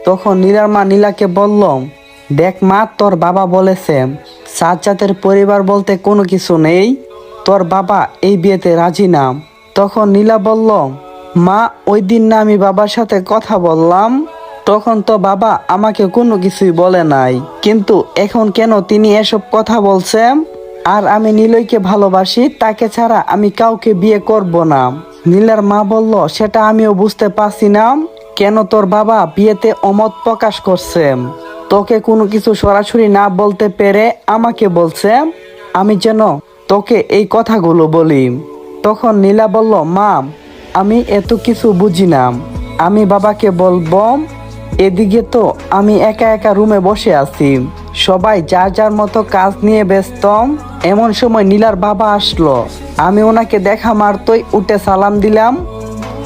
তখন নীলার মা নীলাকে বলল, দেখ মা, তোর বাবা বলেছে সাজ্জাদের পরিবার বলতে কোনো কিছু নেই, তোর বাবা এই বিয়েতে রাজি না। তখন নীলা বলল, মা, ওই দিন না আমি বাবার সাথে কথা বললাম, তখন তো বাবা আমাকে কোনো কিছুই বলে নাই, কিন্তু এখন কেন তিনি এসব কথা বলছে? আর আমি নিলয়কে ভালোবাসি, তাকে ছাড়া আমি কাউকে বিয়ে করব না। নীলার মা বলল, সেটা আমিও বুঝতে পারছি না, কেন তোর বাবা বিয়েতে অমত প্রকাশ করছে। তোকে কোনো কিছু সরাসরি না বলতে পেরে আমাকে বলছে আমি যেন তোকে এই কথাগুলো বলি। তখন নীলা বলল, মা, আমি এত কিছু বুঝি না, আমি বাবাকে বলবো। এদিকে তো আমি একা একা রুমে বসে আছি, সবাই যার যার মতো কাজ নিয়ে ব্যস্ত। এমন সময় নীলার বাবা আসলো। আমি ওনাকে দেখা মাত্রই উঠে সালাম দিলাম,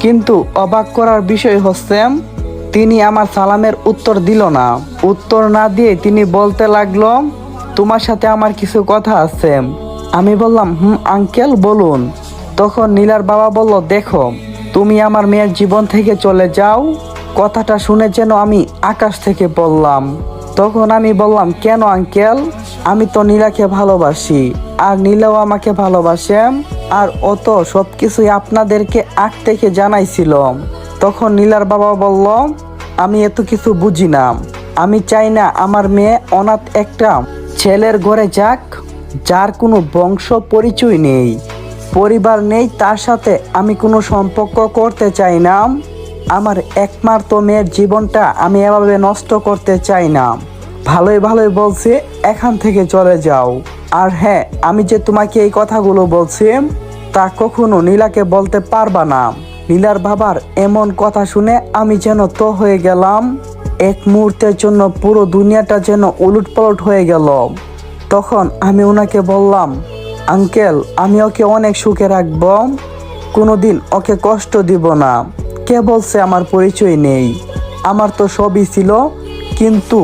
কিন্তু অবাক করার বিষয় হচ্ছে তিনি আমার সালামের উত্তর দিল না। উত্তর না দিয়ে তিনি বলতে লাগলো, তোমার সাথে আমার কিছু কথা আছে। আমি বললাম, আঙ্কেল বলুন। তখন নীলার বাবা বলল, দেখো, তুমি আমার মেয়ের জীবন থেকে চলে যাও। কথাটা শুনে যেন আমি আকাশ থেকে পড়লাম। তখন আমি বললাম, কেন আঙ্কেল? আমি তো নীলাকে ভালোবাসি, আর নীলাও আমাকে ভালোবাসে, আর ও তো সবকিছুই আপনাদেরকে আগ থেকে জানাইছিল। তখন নীলার বাবা বলল, আমি এত কিছু বুঝি না, আমি চাই না আমার মেয়ে অনাথ একটা ছেলের ঘরে যাক, যার কোনো বংশ পরিচয় নেই, পরিবার নেই, তার সাথে আমি কোনো সম্পর্ক করতে চাই না। আমার একমাত্র মেয়ের জীবনটা আমি এভাবে নষ্ট করতে চাই না। ভালোই ভালোই বলছি, এখান থেকে চলে যাও। আর হ্যাঁ, আমি যে তোমাকে এই কথাগুলো বলছি তা কখনো নীলাকে বলতে পারবা না। নীলার বাবার এমন কথা শুনে আমি যেন তো হয়ে গেলাম। এক মুহূর্তের জন্য পুরো দুনিয়াটা যেন উলটপালট হয়ে গেল। তখন আমি ওনাকে বললাম, আঙ্কেল, আমি ওকে অনেক সুখে রাখবো, কোনোদিন ওকে কষ্ট দিব না। কে বলছে আমার পরিচয় নেই? আমার তো সবই ছিল। কিন্তু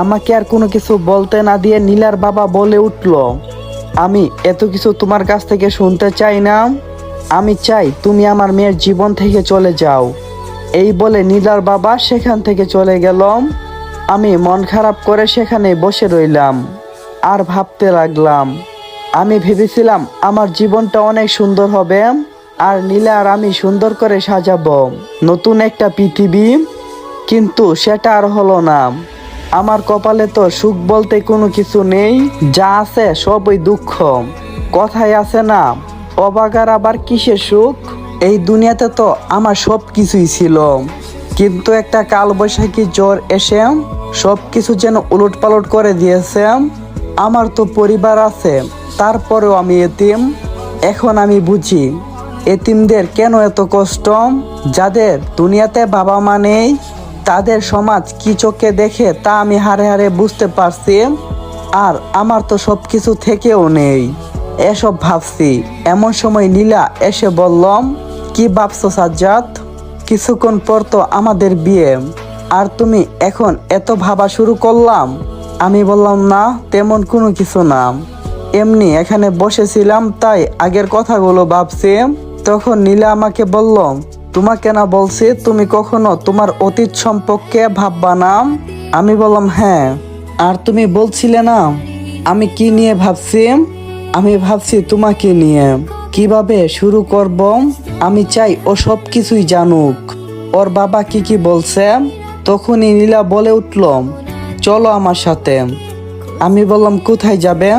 আমাকে আর কোনো কিছু বলতে না দিয়ে নীলার বাবা বলে উঠল, আমি এত কিছু তোমার কাছ থেকে শুনতে চাই না, আমি চাই তুমি আমার মেয়ের জীবন থেকে চলে যাও। এই বলে নীলার বাবা সেখান থেকে চলে গেল। আমি মন খারাপ করে সেখানে বসে রইলাম আর ভাবতে লাগলাম। আমি ভেবেছিলাম আমার জীবনটা অনেক সুন্দর হবে, আর নীলা আর আমি সুন্দর করে সাজাবো নতুন একটা পৃথিবী, কিন্তু সেটা আর হলো না। আমার কপালে তো সুখ বলতে কোনো কিছু নেই, যা আছে সবই দুঃখ। কথায় আছে না, অবাগার আবার কিসের সুখ? এই দুনিয়াতে তো আমার সব কিছুই ছিল, কিন্তু একটা কালবৈশাখী জ্বর এসে সব কিছু যেন উলটপালট করে দিয়েছে। আমার তো পরিবার আছে, তারপরেও আমি এতিম। এখন আমি বুঝি এতিমদের কেন এত কষ্ট। যাদের দুনিয়াতে বাবা মা নেই, তাদের সমাজ কি চোখে দেখে তা আমি হারে হারে বুঝতে পারছি। আর আমার তো সব কিছু থেকেও নেই, এসব ভাবছি। এমন সময় নীলা এসে বললাম, কি ভাবছো সাজ্জাদ? কিছুক্ষণ পর তো আমাদের বিয়ে, আর তুমি এখন এত ভাবা শুরু করলাম? আমি বললাম, না, তেমন কোনো কিছু না, এমনি এখানে বসেছিলাম, তাই আগের কথাগুলো ভাবছি। তখন নীলা আমাকে বলল, তোমাকে না বলছি তুমি কখনো তোমার অতীত সম্পর্কে ভাববা না? আমি বললাম, হ্যাঁ। আর তুমি বলছিলে না আমি কি নিয়ে ভাবছি? আমি ভাবছি তোমাকে নিয়ে কিভাবে শুরু করব। আমি চাই ও সব কিছুই জানুক, ওর বাবা কি কি বলছে। তখনই নীলা বলে উঠল, চলো আমার সাথে। আমি বললাম, কোথায় যাবে?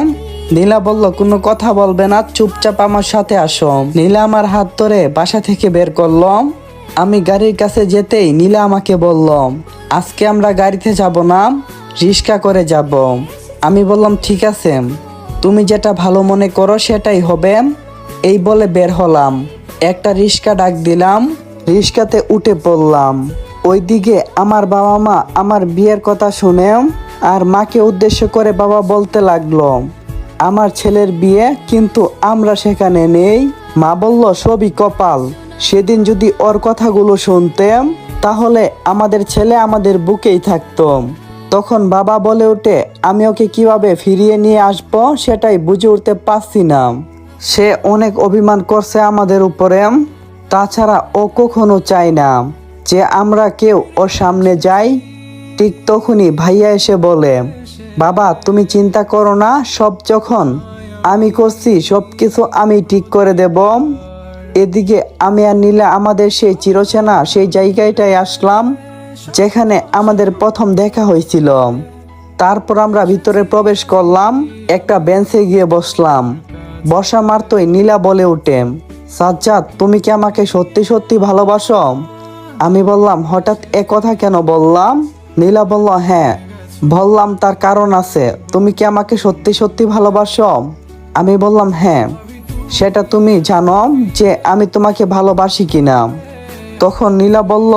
নীলা বলল, কোনো কথা বলবে না, চুপচাপ আমার সাথে আসো। নীলা আমার হাত ধরে বাসা থেকে বের করলাম। আমি গাড়ির কাছে যেতেই নীলা আমাকে বলল, আজকে আমরা গাড়িতে যাব না, রিক্সা করে যাব। আমি বললাম, ঠিক আছে, তুমি যেটা ভালো মনে করো সেটাই হবে। এই বলে বের হলাম। একটা রিক্সা ডাক দিলাম, রিক্সাতে উঠে পড়লাম। ওইদিকে আমার বাবা মা আমার বিয়ের কথা শুনে আর মাকে উদ্দেশ্য করে বাবা বলতে লাগলো, আমার ছেলের বিয়ে, কিন্তু আমরা সেখানে নেই। মা বলল, সবই কপাল, সেদিন যদি ওর কথাগুলো শুনতাম তাহলে আমাদের ছেলে আমাদের বুকেই থাকতো। তখন বাবা বলে ওঠে, আমি ওকে কিভাবে ফিরিয়ে নিয়ে আসবো সেটাই বুঝে উঠতে পারছি না। সে অনেক অভিমান করছে আমাদের উপরে, তাছাড়া ও কখনো চায় না যে আমরা কেউ ওর সামনে যাই। ঠিক তখনই ভাইয়া এসে বলে, বাবা তুমি চিন্তা করো না, সব যখন আমি করছি সব কিছু আমি ঠিক করে দেব। এদিকে আমি আর নীলা আমাদের সেই চিরচেনা সেই জায়গাটায় আসলাম যেখানে আমাদের প্রথম দেখা হয়েছিল। তারপর আমরা ভিতরে প্রবেশ করলাম, একটা বেঞ্চে গিয়ে বসলাম। বসা মাত্রই নীলা বলে ওঠে, সাজ্জাদ তুমি কি আমাকে সত্যি সত্যি ভালোবাসো? আমি বললাম, হঠাৎ এ কথা কেন বললাম? নীলা বলল, হ্যাঁ বললাম, তার কারণ আছে। তুমি কি আমাকে সত্যি সত্যি ভালোবাসো? আমি বললাম, হ্যাঁ। সেটা তুমি জানো যে আমি তোমাকে ভালোবাসি কিনা? তখন নীলা বলল,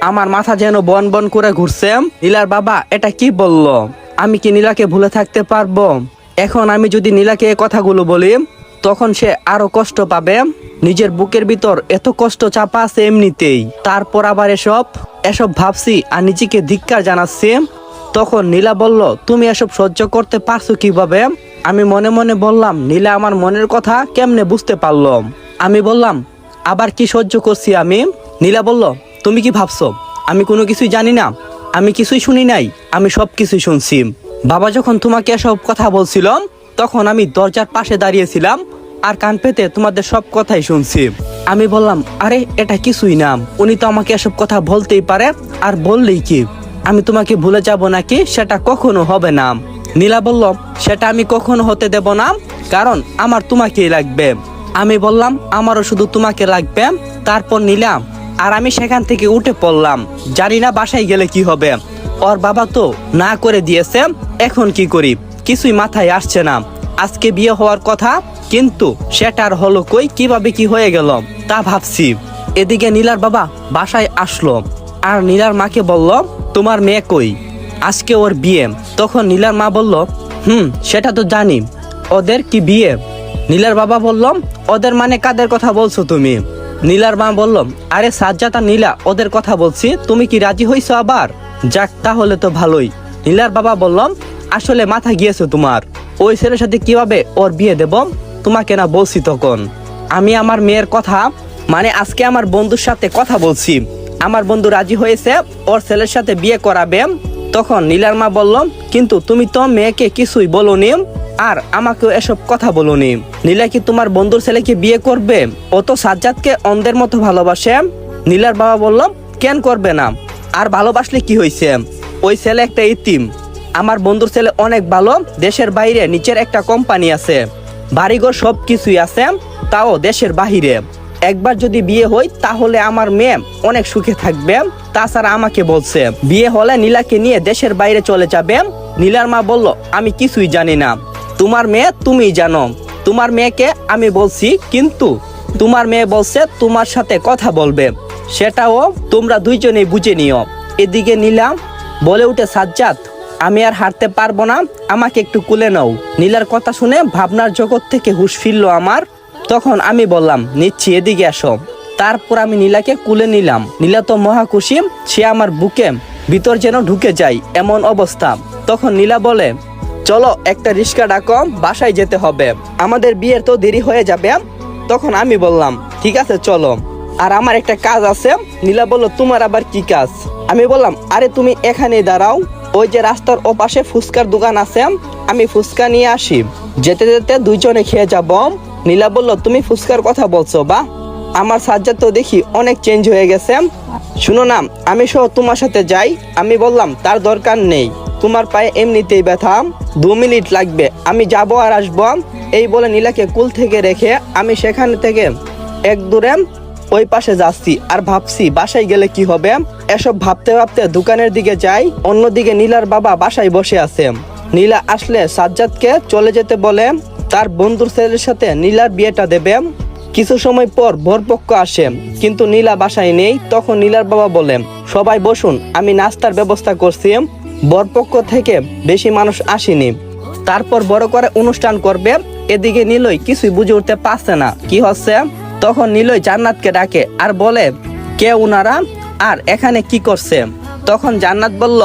আমার মাথা যেন বন বন করে ঘুরছে। নীলার বাবা এটা কি বলল? আমি কি নীলাকে ভুলে থাকতে পারবো? এখন আমি যদি নীলাকে এই কথাগুলো বলি তখন সে আরো কষ্ট পাবে। নিজের বুকের ভিতর এত কষ্ট চাপা আছে এমনিতেই, তারপর আবার এসব ভাবছি আর নিজেকে ধিক্কার জানাচ্ছি। তখন নীলা বলল, তুমি এসব সহ্য করতে পারছো কিভাবে? আমি মনে মনে বললাম, নীলা আমার মনের কথা কেমনে বুঝতে পারলো? আমি বললাম, আবার কি সহ্য করছি আমি? নীলা বলল, তুমি কি ভাবছো আমি কোনো কিছুই জানি না? আমি কিছুই শুনি নাই, আমি সব কিছুই শুনছি। বাবা যখন তোমাকে এসব কথা বলছিল তখন আমি দরজার পাশে দাঁড়িয়েছিলাম আর কান পেতে তোমাদের সব কথাই শুনছি। আমি বললাম, আরে এটা কিছুই না, উনি তো আমাকে এসব কথা বলতেই পারে, আর বললেই কি আমি তোমাকে ভুলে যাব নাকি? সেটা কখনো হবে না। নীলা বলল, সেটা আমি কখনো হতে দেব না, কারণ আমার তোমাকেই লাগবে। আমি বললাম, আমারও শুধু তোমাকে লাগবে। তারপর নীলা আর আমি সেখান থেকে উঠে পড়লাম। জানি না বাসায় গেলে কি হবে। ওর বাবা তো না করে দিয়েছে, এখন কি করি কিছুই মাথায় আসছে না। আজকে বিয়ে হওয়ার কথা, কিন্তু সেটার হলো কই, কিভাবে কি হয়ে গেল তা ভাবছি। এদিকে নীলার বাবা বাসায় আসলো আর নীলার মাকে বলল, তোমার মেয়ে কই, আজকে ওর বিয়ে। তখন নীলার মা বলল, সেটা তো জানি, ওদের কি বিয়ে? নীলার বাবা বলল, ওদের মানে কাদের কথা বলছো তুমি? নীলার মা বলল, আরে সাজ্জাদ আর নীলা ওদের কথা বলছি, তুমি কি রাজি হইছো আবার? যাক তাহলে তো ভালোই। নীলার বাবা বলল, আসলে মাথা গিয়েছো তোমার, ওই ছেলের সাথে কিভাবে ওর বিয়ে দেব? তোমাকে না বলছি তখন আমি আমার মেয়ের কথা, মানে আজকে আমার বন্ধুর সাথে কথা বলছি, আমার বন্ধু রাজি হয়েছে ওর ছেলের সাথে বিয়ে করাবে। তখন নীলার মা বলল, কিন্তু তুমি তো মেয়েকে কিছুই বলোনি আর আমাকেও এসব কথা বলোনি। নীলা কি তোমার বন্ধুর ছেলেকে বিয়ে করবে? ও তো সাজ্জাদকে অন্ধের মতো ভালোবাসে। নীলার বাবা বলল, কেন করবে না? আর ভালোবাসলে কি হয়েছে? ওই ছেলে একটা ইতিম, আমার বন্ধুর ছেলে অনেক ভালো, দেশের বাইরে নিচের একটা কোম্পানি আছে, বাড়িঘর সব কিছুই আছে, তাও দেশের বাহিরে। একবার যদি বিয়ে হয় তাহলে আমার মেয়ে অনেক সুখে থাকবে। তাছাড়া আমাকে বলছে বিয়ে হলে নীলাকে নিয়ে দেশের বাইরে চলে যাবে। নীলার মা বলল, আমি কিছুই জানি না, তোমার মেয়ে তুমিই জানো। তোমার মেয়েকে আমি বলছি, কিন্তু তোমার মেয়ে বলছে তোমার সাথে কথা বলবে, সেটাও তোমরা দুইজনেই বুঝে নিও। এদিকে নীলা বলে উঠে, সাজ্জাদ আমি আর হাঁটতে পারবো না, আমাকে একটু কুলে নাও। নীলার কথা শুনে ভাবনার জগৎ থেকে হুঁশ ফিরল আমার। তখন আমি বললাম, নিচ্ছি, এদিকে আসো। তারপর আমি নীলাকে কুলে নিলাম। নীলা তো মহা খুশি, সে আমার বুকে ভিতর যেন ঢুকে যায় এমন অবস্থা। তখন নীলা বলে, চলো একটা রিক্সা ডাকো, বাসায় যেতে হবে, আমাদের বিয়ের তো দেরি হয়ে যাবে। তখন আমি বললাম, ঠিক আছে চলো, আর আমার একটা কাজ আছে। নীলা বলল, তোমার আবার কি কাজ? আমি বললাম, আরে তুমি এখানেই দাঁড়াও, ওই যে রাস্তার ওপাশে ফুচকার দোকান আছে, আমি ফুচকা নিয়ে আসি, যেতে যেতে দুইজনে খেয়ে যাব। নীলা বলল, তুমি ফুচকার কথা বলছো? বা আমার সাজ্জাদ তো দেখি অনেক চেঞ্জ হয়ে গেছে, শুনো না আমি সহ তোমার সাথে যাই। আমি বললাম, তার দরকার নেই, তোমার পায়ে এমনিতেই ব্যথা, 2 মিনিট লাগবে, আমি যাব আর আসবো। এই বলে নীলাকে কুল থেকে রেখে আমি সেখান থেকে এক দূরে ওই পাশে যাচ্ছি আর ভাবছি বাসায় গেলে কি হবে। এসব ভাবতে ভাবতে দোকানের দিকে যাই। অন্যদিকে নীলার বাবা বাসায় বসে আছে। নীলা আসলে সাজ্জাদকে চলে যেতে বলে, তার বন্ধুর ছেলের সাথে নীলার বিয়েটা দেবে। কিছু সময় পর বরপক্ষ আসে, কিন্তু নীলা বাসায় নেই। তখন নীলার বাবা বলে, সবাই বসুন, আমি নাস্তার ব্যবস্থা করছি। বরপক্ষ থেকে বেশি মানুষ আসেনি, তারপর বড় করে অনুষ্ঠান করবে। এদিকে নীলই কিছুই বুঝে উঠতে পারছে না কি হচ্ছে। তখন নীলই জান্নাতকে ডাকে আর বলে, কে উনারা আর এখানে কি করছে? তখন জান্নাত বলল,